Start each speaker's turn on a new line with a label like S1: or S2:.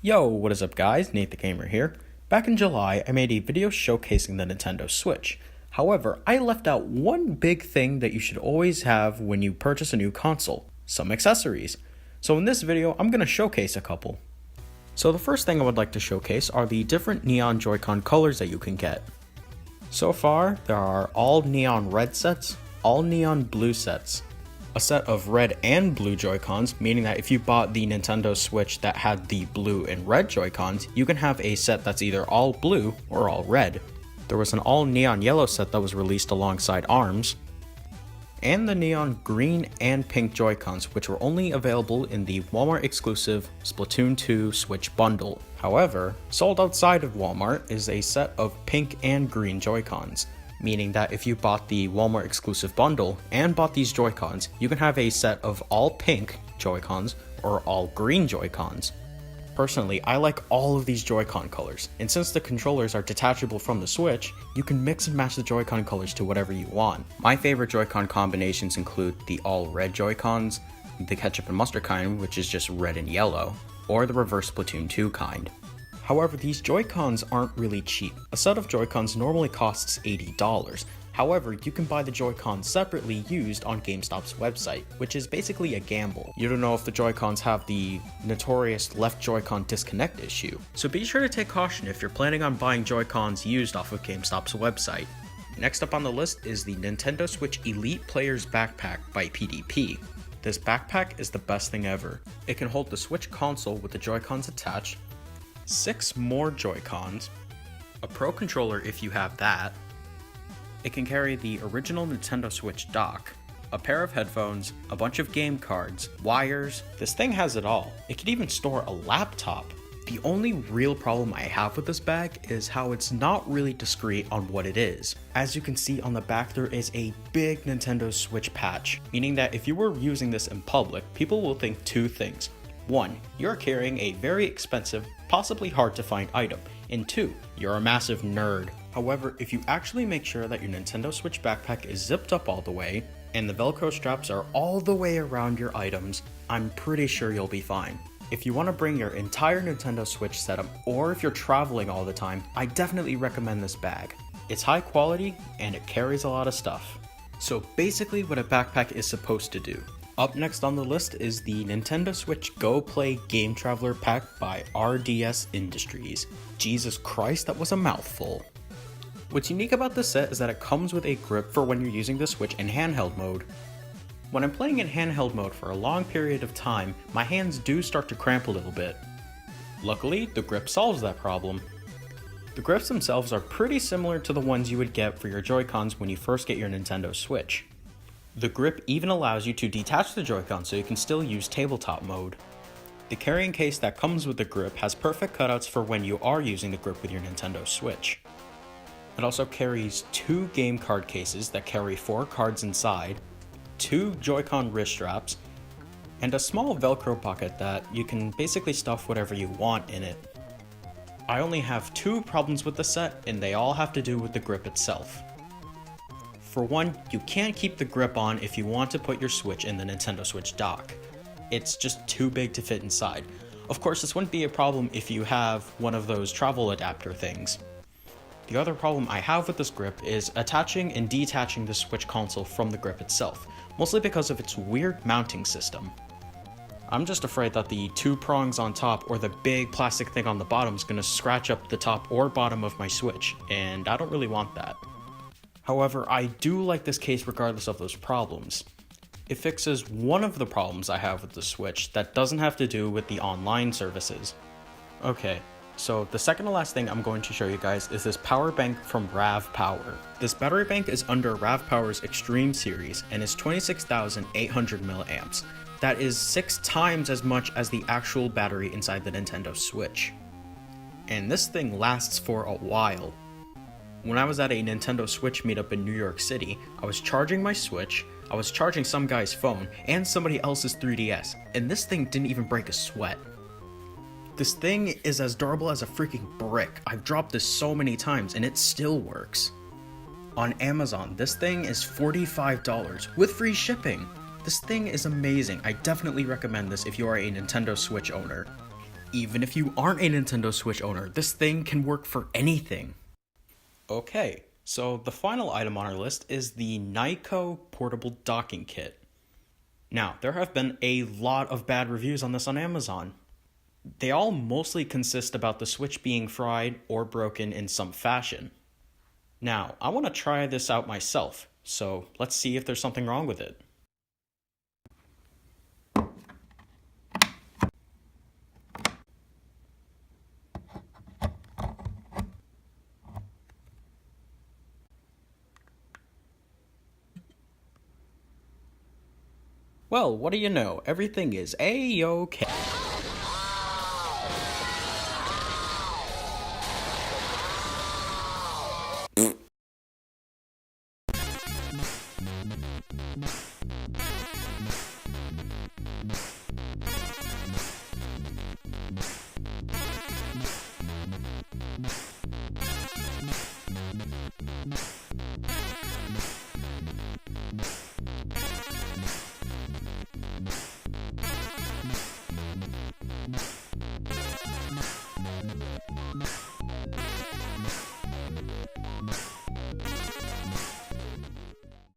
S1: Yo, what is up guys, Nate the Gamer here. Back in July, I made a video showcasing the Nintendo Switch. However, I left out one big thing that you should always have when you purchase a new console, some accessories. So in this video, I'm going to showcase a couple. So the first thing I would like to showcase are the different neon Joy-Con colors that you can get. So far, there are all neon red sets, all neon blue sets, a set of red and blue Joy-Cons, meaning that if you bought the Nintendo Switch that had the blue and red Joy-Cons, you can have a set that's either all blue or all red. There was an all neon yellow set that was released alongside ARMS, and the neon green and pink Joy-Cons, which were only available in the Walmart exclusive Splatoon 2 Switch bundle. However, sold outside of Walmart is a set of pink and green Joy-Cons, meaning that if you bought the Walmart exclusive bundle and bought these Joy-Cons, you can have a set of all pink Joy-Cons or all green Joy-Cons. Personally, I like all of these Joy-Con colors, and since the controllers are detachable from the Switch, you can mix and match the Joy-Con colors to whatever you want. My favorite Joy-Con combinations include the all red Joy-Cons, the ketchup and mustard kind, which is just red and yellow, or the reverse Splatoon 2 kind. However, these Joy-Cons aren't really cheap. A set of Joy-Cons normally costs $80. However, you can buy the Joy-Cons separately used on GameStop's website, which is basically a gamble. You don't know if the Joy-Cons have the notorious left Joy-Con disconnect issue, so be sure to take caution if you're planning on buying Joy-Cons used off of GameStop's website. Next up on the list is the Nintendo Switch Elite Player's Backpack by PDP. This backpack is the best thing ever. It can hold the Switch console with the Joy-Cons attached, 6 more Joy-Cons, a Pro Controller if you have that. It can carry the original Nintendo Switch dock, a pair of headphones, a bunch of game cards, wires. This thing has it all. It can even store a laptop. The only real problem I have with this bag is how it's not really discreet on what it is. As you can see on the back, there is a big Nintendo Switch patch, meaning that if you were using this in public, people will think two things. 1. You're carrying a very expensive, possibly hard to find item, and 2. You're a massive nerd. However, if you actually make sure that your Nintendo Switch backpack is zipped up all the way, and the Velcro straps are all the way around your items, I'm pretty sure you'll be fine. If you want to bring your entire Nintendo Switch setup, or if you're traveling all the time, I definitely recommend this bag. It's high quality, and it carries a lot of stuff. So basically what a backpack is supposed to do. Up next on the list is the Nintendo Switch Goplay Traveler pack by RDS Industries. Jesus Christ, that was a mouthful. What's unique about this set is that it comes with a grip for when you're using the Switch in handheld mode. When I'm playing in handheld mode for a long period of time, my hands do start to cramp a little bit. Luckily, the grip solves that problem. The grips themselves are pretty similar to the ones you would get for your Joy-Cons when you first get your Nintendo Switch. The grip even allows you to detach the Joy-Con so you can still use tabletop mode. The carrying case that comes with the grip has perfect cutouts for when you are using the grip with your Nintendo Switch. It also carries 2 game card cases that carry 4 cards inside, 2 Joy-Con wrist straps, and a small Velcro pocket that you can basically stuff whatever you want in it. I only have 2 problems with the set, and they all have to do with the grip itself. For one, you can't keep the grip on if you want to put your Switch in the Nintendo Switch dock. It's just too big to fit inside. Of course, this wouldn't be a problem if you have one of those travel adapter things. The other problem I have with this grip is attaching and detaching the Switch console from the grip itself, mostly because of its weird mounting system. I'm just afraid that the 2 prongs on top or the big plastic thing on the bottom is going to scratch up the top or bottom of my Switch, and I don't really want that. However, I do like this case regardless of those problems. It fixes one of the problems I have with the Switch that doesn't have to do with the online services. Okay, so the second to last thing I'm going to show you guys is this power bank from Ravpower. This battery bank is under Ravpower's Xtreme series and is 26,800 milliamps. That is 6 times as much as the actual battery inside the Nintendo Switch. And this thing lasts for a while. When I was at a Nintendo Switch meetup in New York City, I was charging my Switch, I was charging some guy's phone, and somebody else's 3DS, and this thing didn't even break a sweat. This thing is as durable as a freaking brick. I've dropped this so many times, and it still works. On Amazon, this thing is $45 with free shipping. This thing is amazing. I definitely recommend this if you are a Nintendo Switch owner. Even if you aren't a Nintendo Switch owner, this thing can work for anything. Okay, so the final item on our list is the Nyko Portable Docking Kit. Now, there have been a lot of bad reviews on this on Amazon. They all mostly consist about the Switch being fried or broken in some fashion. Now, I want to try this out myself, so let's see if there's something wrong with it. Well, what do you know? Everything is A-OK.